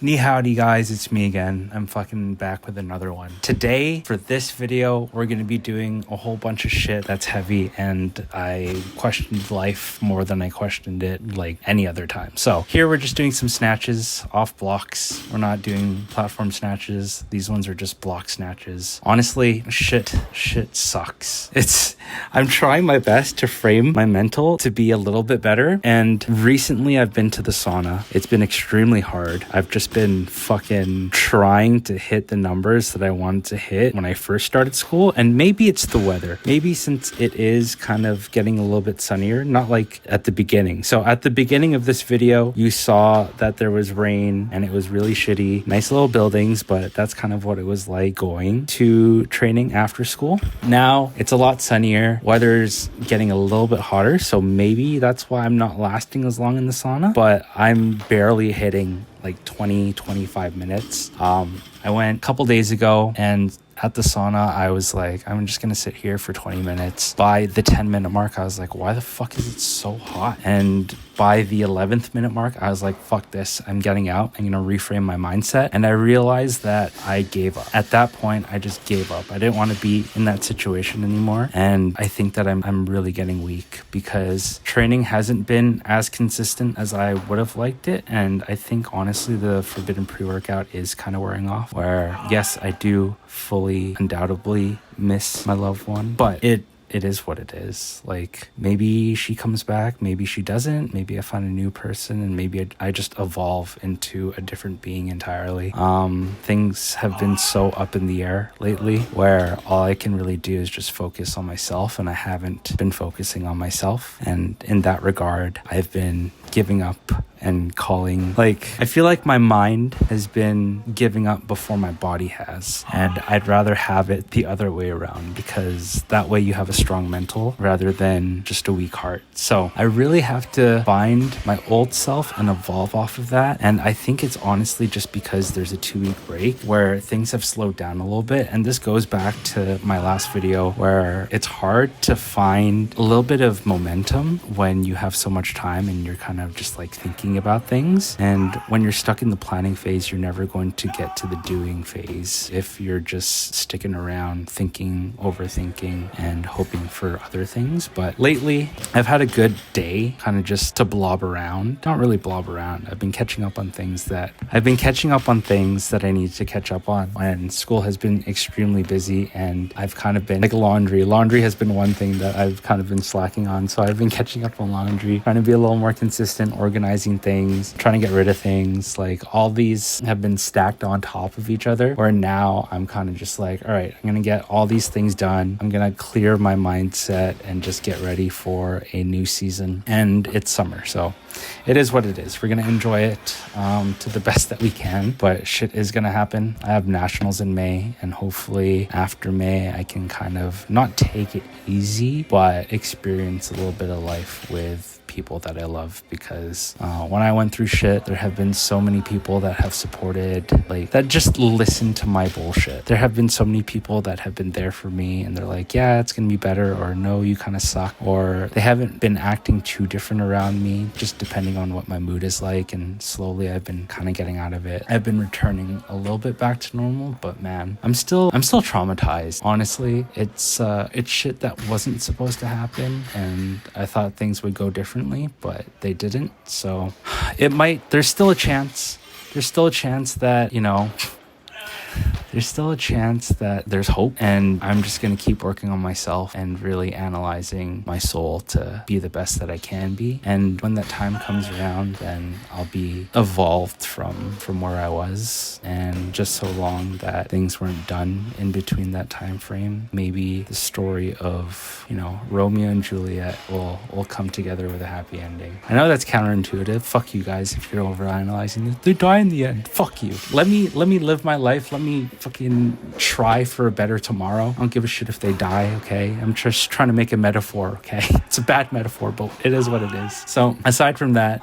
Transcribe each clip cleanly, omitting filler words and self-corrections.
Ni howdy guys, it's me again. I'm fucking back with another one. Today, for this video, we're gonna be doing a whole bunch of shit that's heavy, and I questioned life more than I questioned it like any other time. So here we're just doing some snatches off blocks. We're not doing platform snatches. These ones are just block snatches. Honestly, shit sucks. I'm trying my best to frame my mental to be a little bit better, and recently I've been to the sauna. It's been extremely hard. I've just been fucking trying to hit the numbers that I wanted to hit when I first started school. And maybe it's the weather. Maybe since it is kind of getting a little bit sunnier, not like at the beginning. So at the beginning of this video, you saw that there was rain and it was really shitty. Nice little buildings, but that's kind of what it was like going to training after school. Now it's a lot sunnier. Weather's getting a little bit hotter. So maybe that's why I'm not lasting as long in the sauna, but I'm barely hitting like 20-25 minutes. I went a couple days ago, and at the sauna I was like, I'm just gonna sit here for 20 minutes. By the 10-minute mark I was like, why the fuck is it so hot? And by the 11th minute mark I was like, fuck this, I'm getting out. I'm gonna reframe my mindset. And I realized that I gave up. At that point I just gave up. I didn't want to be in that situation anymore, and I think that I'm really getting weak because training hasn't been as consistent as I would have liked it. And I think honestly the forbidden pre-workout is kind of wearing off, where yes, I do fully undoubtedly miss my loved one, but it is what it is. Like, maybe she comes back, maybe she doesn't, maybe I find a new person, and maybe I just evolve into a different being entirely. Things have been so up in the air lately where all I can really do is just focus on myself, and I haven't been focusing on myself. And in that regard, I've been giving up and calling, like, I feel like my mind has been giving up before my body has, and I'd rather have it the other way around, because that way you have a strong mental rather than just a weak heart. So I really have to find my old self and evolve off of that. And I think it's honestly just because there's a 2-week break where things have slowed down a little bit. And this goes back to my last video where it's hard to find a little bit of momentum when you have so much time and you're kind of just like thinking about things. And when you're stuck in the planning phase, you're never going to get to the doing phase if you're just sticking around thinking, overthinking, and hoping for other things. But lately I've had a good day kind of just to blob around. Not really blob around. I've been catching up on things that I need to catch up on, and school has been extremely busy, and I've kind of been like laundry has been one thing that I've kind of been slacking on. So I've been catching up on laundry, trying to be a little more consistent, organizing things, trying to get rid of things. Like, all these have been stacked on top of each other, where now I'm kind of just like, all right, I'm gonna get all these things done. I'm gonna clear my mindset and just get ready for a new season. And it's summer, so it is what it is. We're gonna enjoy it to the best that we can, but shit is gonna happen. I have nationals in May, and hopefully after May I can kind of not take it easy, but experience a little bit of life with people that I love. Because when I went through shit, there have been so many people that have supported, like, that just listen to my bullshit. There have been so many people that have been there for me, and they're like, yeah, it's gonna be better, or no, you kind of suck, or they haven't been acting too different around me, just depending on what my mood is like. And slowly I've been kind of getting out of it. I've been returning a little bit back to normal, but man, I'm still traumatized. Honestly, it's shit that wasn't supposed to happen, and I thought things would go differently, but they didn't. So there's still a chance that, you know, there's still a chance that there's hope. And I'm just going to keep working on myself and really analyzing my soul to be the best that I can be. And when that time comes around, then I'll be evolved from where I was. And just so long that things weren't done in between that time frame, maybe the story of, you know, Romeo and Juliet will come together with a happy ending. I know that's counterintuitive. Fuck you guys if you're overanalyzing it. They die in the end. Fuck you. Let me live my life. Let me fucking try for a better tomorrow. I don't give a shit if they die, okay? I'm just trying to make a metaphor, okay? It's a bad metaphor, but it is what it is. So aside from that,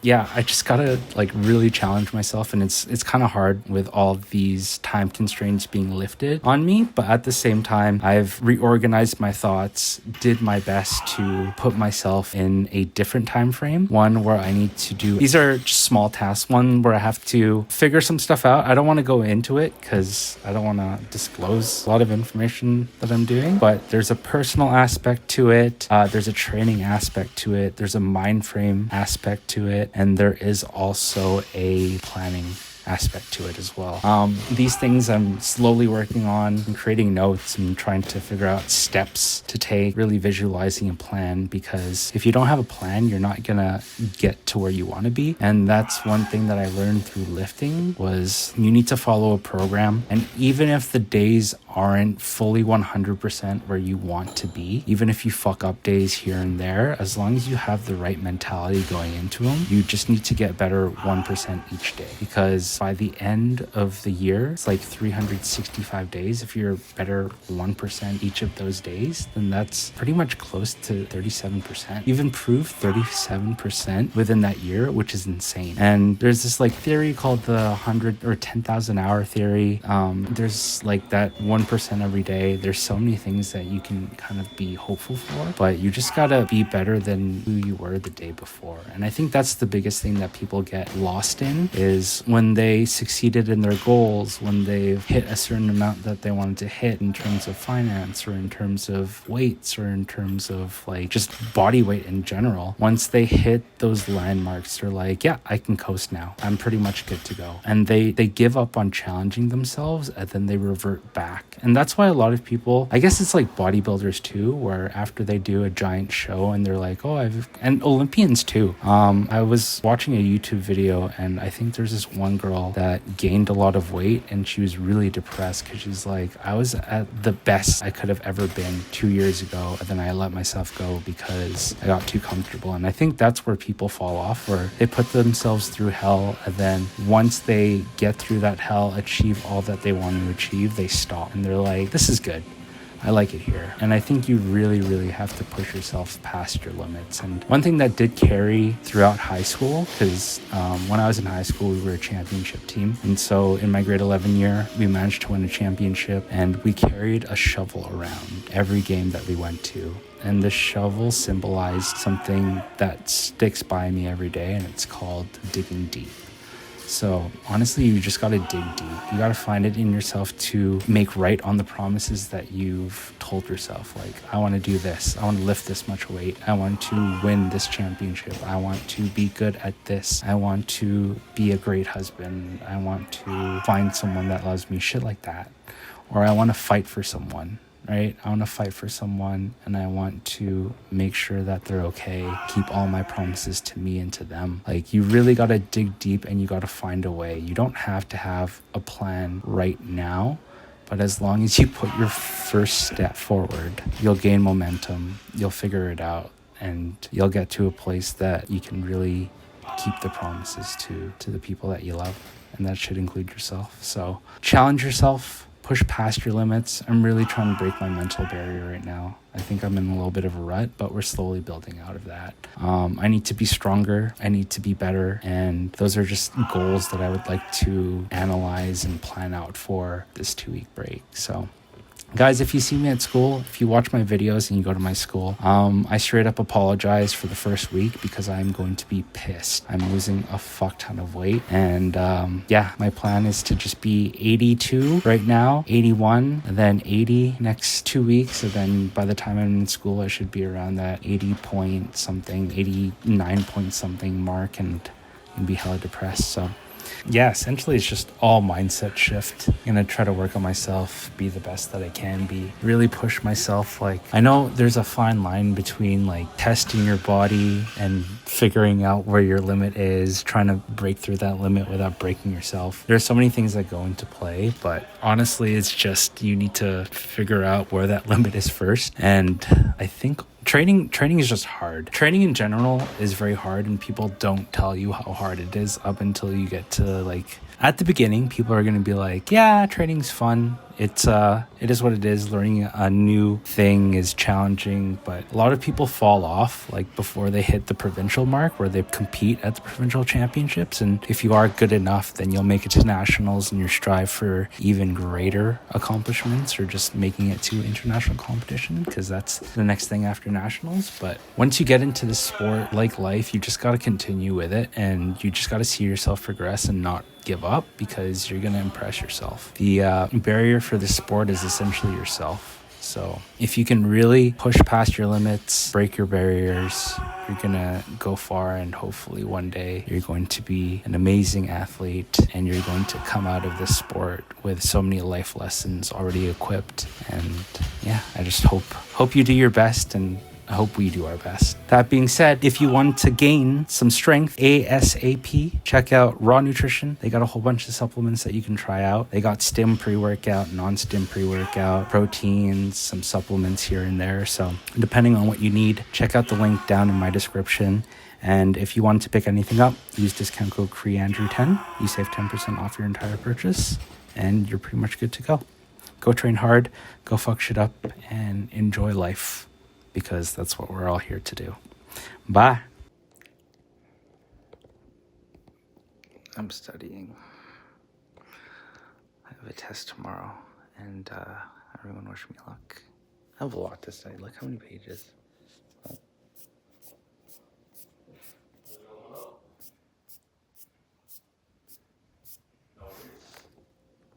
yeah, I just gotta like really challenge myself, and it's kind of hard with all these time constraints being lifted on me. But at the same time, I've reorganized my thoughts, did my best to put myself in a different time frame, one where I need to do, these are just small tasks, one where I have to figure some stuff out. I don't want to go into it because I don't want to disclose a lot of information that I'm doing, but there's a personal aspect to it, there's a training aspect to it, there's a mind frame aspect to it, and there is also a planning aspect to it as well. These things I'm slowly working on and creating notes and trying to figure out steps to take, really visualizing a plan, because if you don't have a plan, you're not gonna get to where you want to be. And that's one thing that I learned through lifting, was you need to follow a program. And even if the days aren't fully 100% where you want to be, even if you fuck up days here and there, as long as you have the right mentality going into them, you just need to get better 1% each day. Because by the end of the year, it's like 365 days. If you're better 1% each of those days, then that's pretty much close to 37%. You've improved 37% within that year, which is insane. And there's this like theory called the 100 or 10,000 hour theory. There's like that 1% every day. There's so many things that you can kind of be hopeful for, but you just gotta be better than who you were the day before. And I think that's the biggest thing that people get lost in, is when they succeeded in their goals, when they've hit a certain amount that they wanted to hit in terms of finance or in terms of weights or in terms of like just body weight in general. Once they hit those landmarks, they're like, yeah, I can coast now. I'm pretty much good to go. And they give up on challenging themselves, and then they revert back. And that's why a lot of people, I guess it's like bodybuilders too, where after they do a giant show and they're like, oh, and Olympians too. I was watching a YouTube video, and I think there's this one girl that gained a lot of weight, and she was really depressed because she's like, I was at the best I could have ever been 2 years ago, and then I let myself go because I got too comfortable. And I think that's where people fall off, where they put themselves through hell, and then once they get through that hell, achieve all that they want to achieve, they stop and they're like, this is good, I like it here. And I think you really, really have to push yourself past your limits. And one thing that did carry throughout high school, because when I was in high school, we were a championship team. And so in my grade 11 year, we managed to win a championship, and we carried a shovel around every game that we went to. And the shovel symbolized something that sticks by me every day, and it's called digging deep. So honestly, you just got to dig deep. You got to find it in yourself to make right on the promises that you've told yourself. Like, I want to do this. I want to lift this much weight. I want to win this championship. I want to be good at this. I want to be a great husband. I want to find someone that loves me, shit like that. Or I want to fight for someone. Right? I want to fight for someone, and I want to make sure that they're okay, keep all my promises to me and to them. Like, you really got to dig deep, and you got to find a way. You don't have to have a plan right now, but as long as you put your first step forward, you'll gain momentum, you'll figure it out, and you'll get to a place that you can really keep the promises to the people that you love, and that should include yourself. So challenge yourself. Push past your limits. I'm really trying to break my mental barrier right now. I think I'm in a little bit of a rut, but we're slowly building out of that. I need to be stronger. I need to be better. And those are just goals that I would like to analyze and plan out for this 2-week break. So guys, if you see me at school, if you watch my videos and you go to my school, I straight up apologize for the first week because I'm going to be pissed. I'm losing a fuck ton of weight. And yeah, my plan is to just be 82 right now, 81, and then 80 next 2 weeks. And then by the time I'm in school, I should be around that 80 point something, 89 point something mark, and be hella depressed. So yeah, essentially it's just all mindset shift. I'm gonna try to work on myself, be the best that I can be, really push myself. Like, I know there's a fine line between like testing your body and figuring out where your limit is, trying to break through that limit without breaking yourself. There's so many things that go into play, but honestly, it's just you need to figure out where that limit is first. And I think Training is just hard. Training in general is very hard, and people don't tell you how hard it is up until you get to, like, at the beginning, people are going to be like, yeah, training's fun. It is what it is. Learning a new thing is challenging, but a lot of people fall off like before they hit the provincial mark where they compete at the provincial championships. And if you are good enough, then you'll make it to nationals and you strive for even greater accomplishments or just making it to international competition, because that's the next thing after nationals. But once you get into the sport, like life, you just got to continue with it, and you just got to see yourself progress and not give up, because you're going to impress yourself. The barrier for the sport is essentially yourself. So if you can really push past your limits, break your barriers, you're going to go far, and hopefully one day you're going to be an amazing athlete, and you're going to come out of this sport with so many life lessons already equipped. And yeah, I just hope you do your best, and I hope we do our best. That being said, if you want to gain some strength ASAP, check out Raw Nutrition. They got a whole bunch of supplements that you can try out. They got stim pre-workout, non-stim pre-workout, proteins, some supplements here and there. So depending on what you need, check out the link down in my description. And if you want to pick anything up, use discount code CREANDREW10. You save 10% off your entire purchase, and you're pretty much good to go. Go train hard, go fuck shit up, and enjoy life, because that's what we're all here to do. Bye. I'm studying. I have a test tomorrow, and everyone wish me luck. I have a lot to study. Look how many pages.